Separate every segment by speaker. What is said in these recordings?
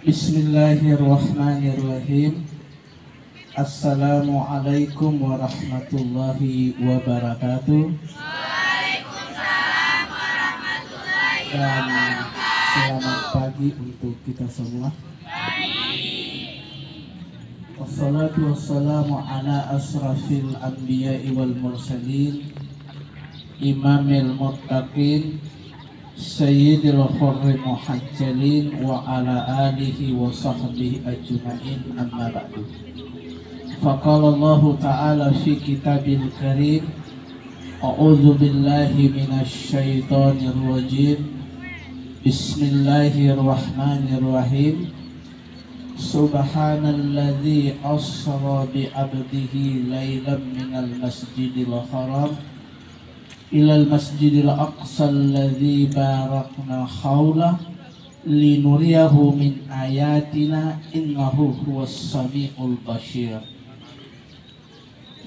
Speaker 1: Bismillahirrahmanirrahim. Assalamualaikum warahmatullahi wabarakatuh.
Speaker 2: Waalaikumsalam warahmatullahi
Speaker 1: Dan
Speaker 2: wabarakatuh.
Speaker 1: selamat pagi untuk kita semua. Wassalatu wassalamu ala asrafil anbiya'i wal mursalin, imamil muttaqin, sayyidil khurri muhajjalin, wa ala alihi wa sahbihi ajma'in, amma ba'du. Faqala Allah ta'ala fi kitabil karim, a'udzu billahi minasy syaithanir rajim. Bismillahirrahmanirrahim. Subhanalladzi asra bi 'abdihi lailan minal masjidil haram ilal masjidil aqsa alladzi barakna haulah linuriyahu min ayatina innahu huwas samiul basir.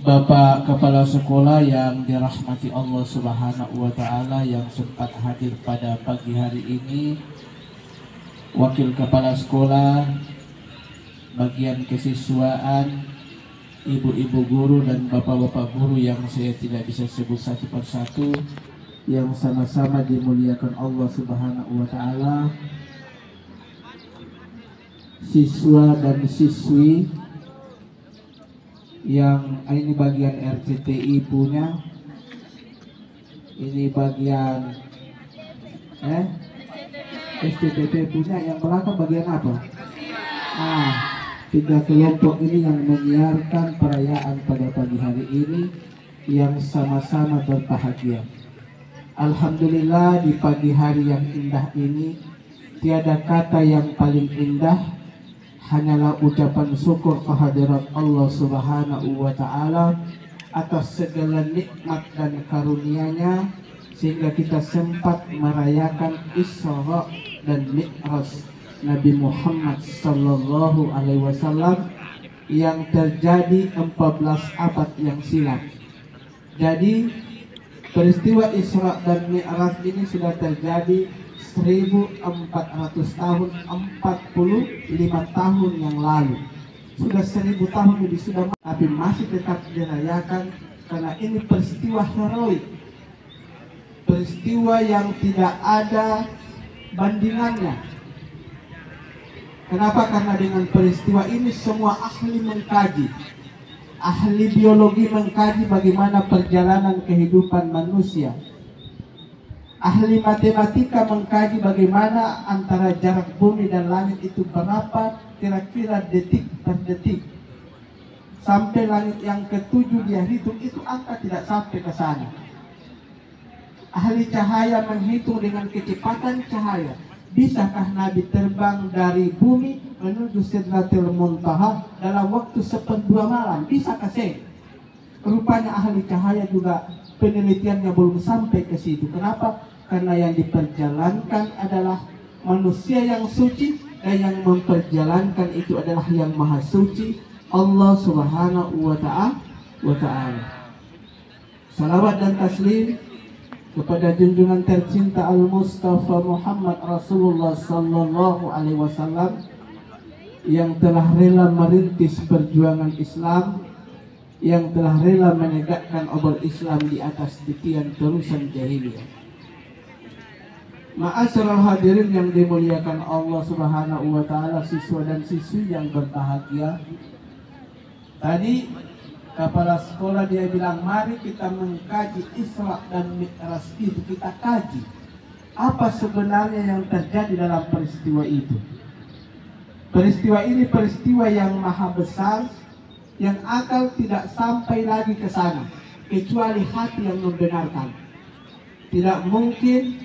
Speaker 1: Bapak Kepala Sekolah yang dirahmati Allah Subhanahu wa Ta'ala, yang sempat hadir pada pagi hari ini, Wakil Kepala Sekolah, bagian kesiswaan, ibu-ibu guru dan bapak-bapak guru yang saya tidak bisa sebut satu persatu, yang sama-sama dimuliakan Allah Subhanahu wa Ta'ala, siswa dan siswi yang ini bagian RCTI punya, ini bagian STTP punya, yang belakang bagian apa? Tiga kelompok ini yang menyiarkan perayaan pada pagi hari ini yang sama-sama berbahagia. Alhamdulillah, di pagi hari yang indah ini tiada kata yang paling indah, hanyalah ucapan syukur kehadirat Allah Subhanahu wa Ta'ala atas segala nikmat dan karunia-Nya, sehingga kita sempat merayakan Isra dan Mi'raj Nabi Muhammad sallallahu alaihi wasallam yang terjadi 14 abad yang silam. Jadi peristiwa Isra dan Mi'raj ini sudah terjadi 1400 tahun, 45 tahun yang lalu. Sudah 1000 tahun ini sudah, tapi masih tetap dirayakan karena ini peristiwa heroik, peristiwa yang tidak ada bandingannya. Kenapa? Karena dengan peristiwa ini semua ahli mengkaji, ahli biologi mengkaji bagaimana perjalanan kehidupan manusia, ahli matematika mengkaji bagaimana antara jarak bumi dan langit itu berapa kira-kira detik per detik, sampai langit yang ketujuh dia hitung, itu angka tidak sampai ke sana. Ahli cahaya menghitung dengan kecepatan cahaya. Bisakah Nabi terbang dari bumi menuju Sidratil Muntaha dalam waktu 1/2 malam? Bisakah saya? Rupanya ahli cahaya juga penelitiannya belum sampai ke situ. Kenapa? Karena yang diperjalankan adalah manusia yang suci, dan yang memperjalankan itu adalah yang maha suci, Allah Subhanahu wa Ta'ala. Salawat dan taslim kepada junjungan tercinta Al-Mustafa Muhammad Rasulullah sallallahu alaihi wasallam yang telah rela merintis perjuangan Islam, yang telah rela menegakkan obor Islam di atas titian terusan jahiliyah. Ma'asyiral hadirin yang dimuliakan Allah Subhanahu wa Ta'ala, siswa dan siswi yang berbahagia. Tadi Kepala sekolah dia bilang, mari kita mengkaji Isra dan Mi'raj itu. Kita kaji apa sebenarnya yang terjadi dalam peristiwa itu. Peristiwa ini peristiwa yang maha besar, yang akal tidak sampai lagi ke sana kecuali hati yang membenarkan. Tidak mungkin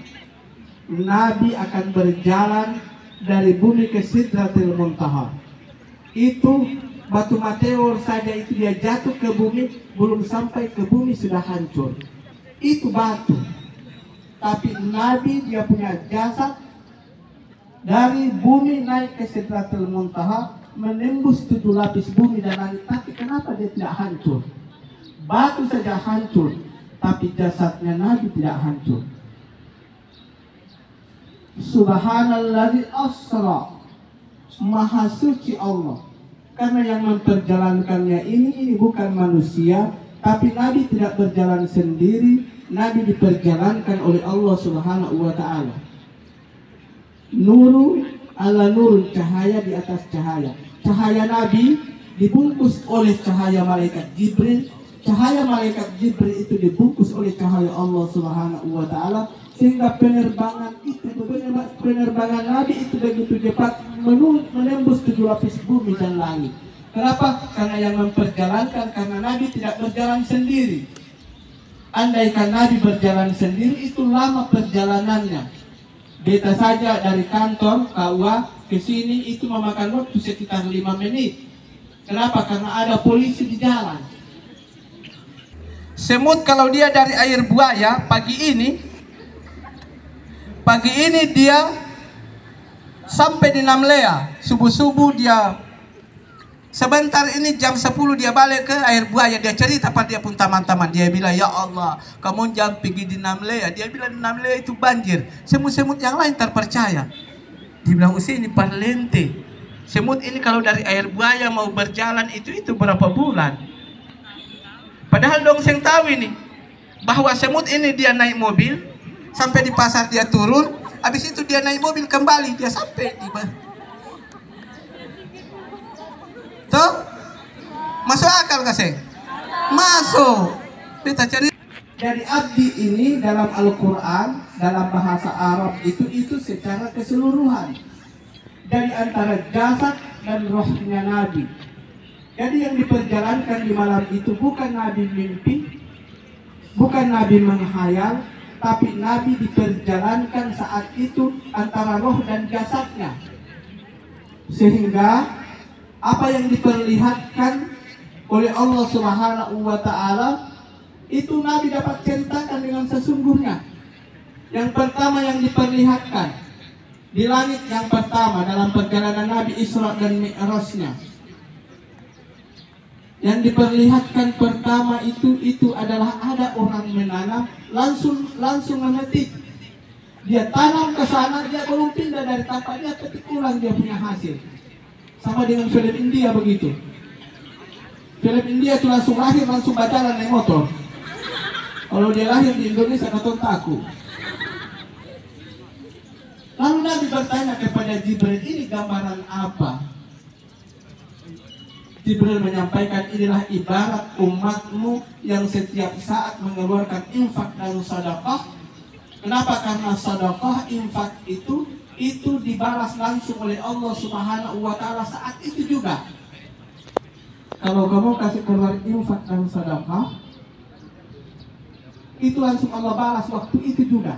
Speaker 1: Nabi akan berjalan dari bumi ke Sidratil Muntaha. Itu batu meteor saja itu dia jatuh ke bumi, belum sampai ke bumi sudah hancur. Itu batu. Tapi Nabi dia punya jasad dari bumi naik ke Sidratil Muntaha, menembus 7 lapis bumi dan langit. Tapi kenapa dia tidak hancur? Batu saja hancur, tapi jasadnya Nabi tidak hancur. Subhanalladzi asra. Maha suci Allah. Karena yang memperjalankannya ini bukan manusia, tapi Nabi tidak berjalan sendiri, Nabi diperjalankan oleh Allah Subhanahu wa taala. Nuru ala nur, cahaya di atas cahaya. Cahaya Nabi dibungkus oleh cahaya malaikat Jibril. Cahaya malaikat Jibril itu dibungkus oleh cahaya Allah Subhanahu wa taala, sehingga penerbangan Nabi itu begitu cepat menembus 7 lapis bumi dan langit. Kenapa? Karena yang memperjalankan, karena Nabi tidak berjalan sendiri. Andaikan Nabi berjalan sendiri, itu lama perjalanannya. Beta saja dari kantor KUA ke sini itu memakan waktu sekitar 5 menit. Kenapa? Karena ada polisi di jalan. Semut kalau dia dari air buaya pagi ini dia sampai di Namlea, subuh-subuh dia, sebentar ini jam 10 dia balik ke air buaya, dia cerita pada dia pun teman-teman, dia bilang, ya Allah, kamu jangan pergi di Namlea. Dia bilang di Namlea itu banjir. Semut-semut yang lain terpercaya. Dia bilang, usia ini parlente. Semut ini kalau dari air buaya mau berjalan itu berapa bulan. Padahal dong saya tahu ini, bahwa semut ini dia naik mobil, sampai di pasar dia turun, habis itu dia naik mobil kembali, dia sampai di tuh, masuk akal kasih? Masuk. Kita cari. Dari abdi ini dalam Al-Quran, dalam bahasa Arab itu secara keseluruhan. Dari antara jasad dan rohnya Nabi. Jadi yang diperjalankan di malam itu bukan Nabi mimpi, bukan Nabi menghayal, tapi Nabi diperjalankan saat itu antara roh dan jasadnya. Sehingga apa yang diperlihatkan oleh Allah Subhanahu wa taala itu Nabi dapat ceritakan dengan sesungguhnya. Yang pertama yang diperlihatkan di langit yang pertama dalam perjalanan Nabi Isra dan Mi'rajnya. Yang diperlihatkan pertama itu adalah ada orang menanam, langsung memetik. Dia tanam ke sana, dia belum pindah dari tempat, dia petik ulang, dia punya hasil. Sama dengan film India begitu. Film India itu langsung lahir, langsung berjalan naik motor. Kalau dia lahir di Indonesia, kata takut. Lalu Nabi bertanya kepada Jibril, ini gambaran apa? Jibril menyampaikan, inilah ibarat umatmu yang setiap saat mengeluarkan infak dan sedekah. Kenapa? Karena sedekah, infak itu dibalas langsung oleh Allah Subhanahu wa taala saat itu juga. Kalau kamu kasih keluar infak dan sedekah, itu langsung Allah balas waktu itu juga.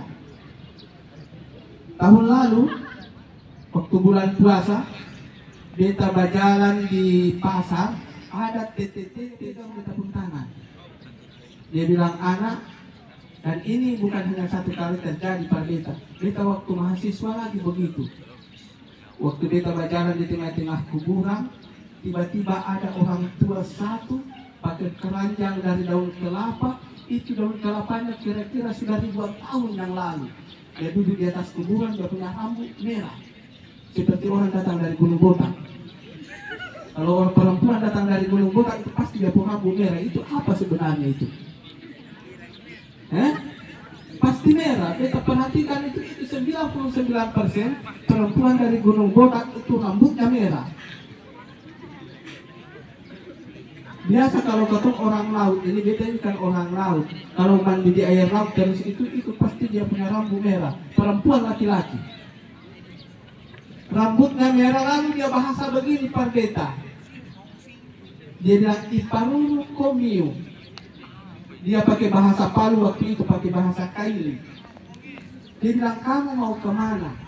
Speaker 1: Tahun lalu, waktu bulan puasa, beta berjalan di pasar, ada TTT pegang tepung tangan. Dia bilang, anak, dan ini bukan hanya satu kali terjadi pada beta. Beta waktu mahasiswa lagi begitu. Waktu beta berjalan di tengah-tengah kuburan, tiba-tiba ada orang tua satu pakai keranjang dari daun kelapa. Itu daun kelapanya kira-kira sudah ribuan tahun yang lalu. Dia duduk di atas kuburan, dia punya rambut merah, seperti orang datang dari Gunung Botak. Kalau orang perempuan datang dari Gunung Botak itu pasti dia punya rambut merah. Itu apa sebenarnya itu? Pasti merah. Kita perhatikan itu 99% perempuan dari Gunung Botak itu rambutnya merah. Biasa kalau ketemu orang laut, ini beta ini kan orang laut. Kalau mandi di air laut terus itu pasti dia punya rambut merah. Perempuan laki-laki. Rambutnya merah, lalu dia bahasa begini par beta. Dia bilang iparunu komiu. Dia pakai bahasa Palu waktu itu, pakai bahasa Kaili. Dia bilang, kamu mau kemana?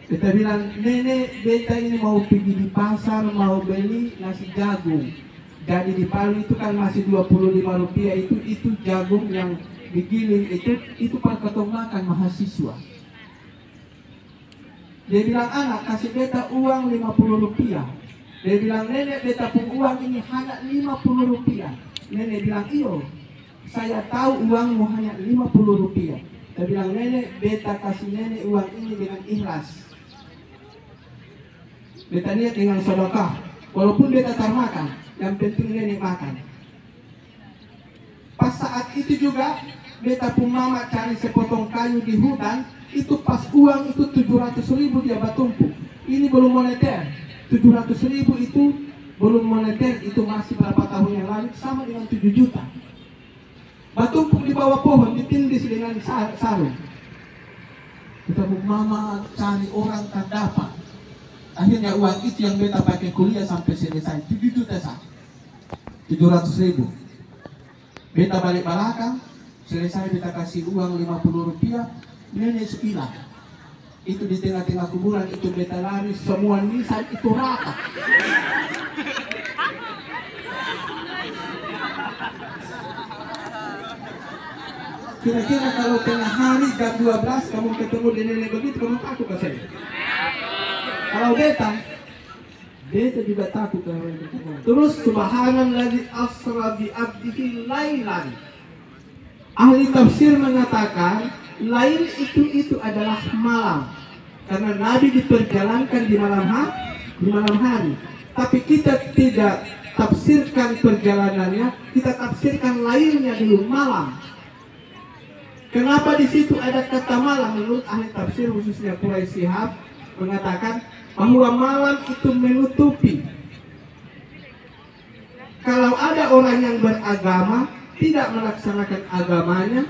Speaker 1: Beta bilang, nenek beta ini mau pergi di pasar, mau beli nasi jagung. Jadi di Palu itu kan masih 25 rupiah, itu jagung yang digiling, itu pak ketong makan mahasiswa. Dia bilang, anak kasih beta uang 50 rupiah. Dia bilang, nenek beta pun uang ini hanya 50 rupiah. Nenek bilang, iyo, saya tahu uangmu hanya 50 rupiah. Dia bilang, nenek beta kasih nenek uang ini dengan ikhlas. beta niat dengan sedekah, walaupun beta tak makan, yang penting nenek makan. Pas saat itu juga beta pun mama cari sepotong kayu di hutan, itu pas uang itu 700.000 dia batumpuk. Ini belum moneter. 700.000 itu belum moneter, itu masih berapa tahun yang lalu, sama dengan 7 juta. Batumpuk di bawah pohon, ditindis dengan sarung. Kita pun mama cari orang tak dapat. Akhirnya uang itu yang beta pakai kuliah sampai selesai 7 juta sah. 700.000. Beta balik belakang, selesai beta kasih uang 50 rupiah, nenek hilang. Itu di tengah-tengah kuburan itu beta lari, semua nisan itu rata. Kira-kira kalau tengah hari jam 12 kamu ketemu di nenek begitu, kamu takut ke saya? Kalau beta juga takut kalau ketemu. Terus subhanalladzi asra bi abdihi lailan. Ahli tafsir mengatakan lain itu adalah malam. Karena Nabi diperjalankan di malam hari. Tapi kita tidak tafsirkan perjalanannya, kita tafsirkan lainnya dulu malam. Kenapa di situ ada kata malam? Menurut ahli tafsir khususnya Quraisy Shihab mengatakan bahwa malam itu menutupi. Kalau ada orang yang beragama tidak melaksanakan agamanya,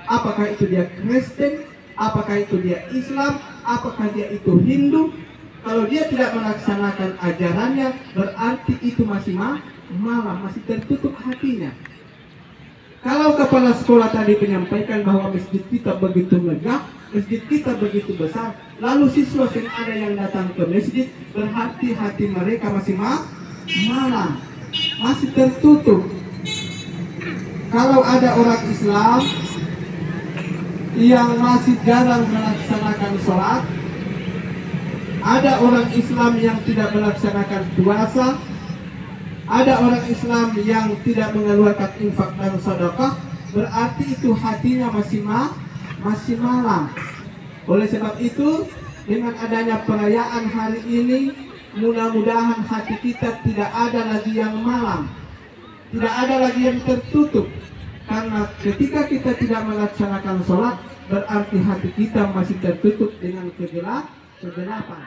Speaker 1: apakah itu dia Kristen, apakah itu dia Islam, apakah dia itu Hindu, kalau dia tidak melaksanakan ajarannya, berarti itu masih malam, masih tertutup hatinya. Kalau kepala sekolah tadi menyampaikan bahwa masjid kita begitu megah, masjid kita begitu besar, lalu siswa yang ada yang datang ke masjid, berarti hati mereka masih malam, masih tertutup. Kalau ada orang Islam yang masih jarang melaksanakan sholat, ada orang Islam yang tidak melaksanakan puasa, ada orang Islam yang tidak mengeluarkan infak dan sedekah, berarti itu hatinya masih malam. Oleh sebab itu, dengan adanya perayaan hari ini, mudah-mudahan hati kita tidak ada lagi yang malam, tidak ada lagi yang tertutup. Karena ketika kita tidak melaksanakan sholat, berarti hati kita masih tertutup dengan kegelapan.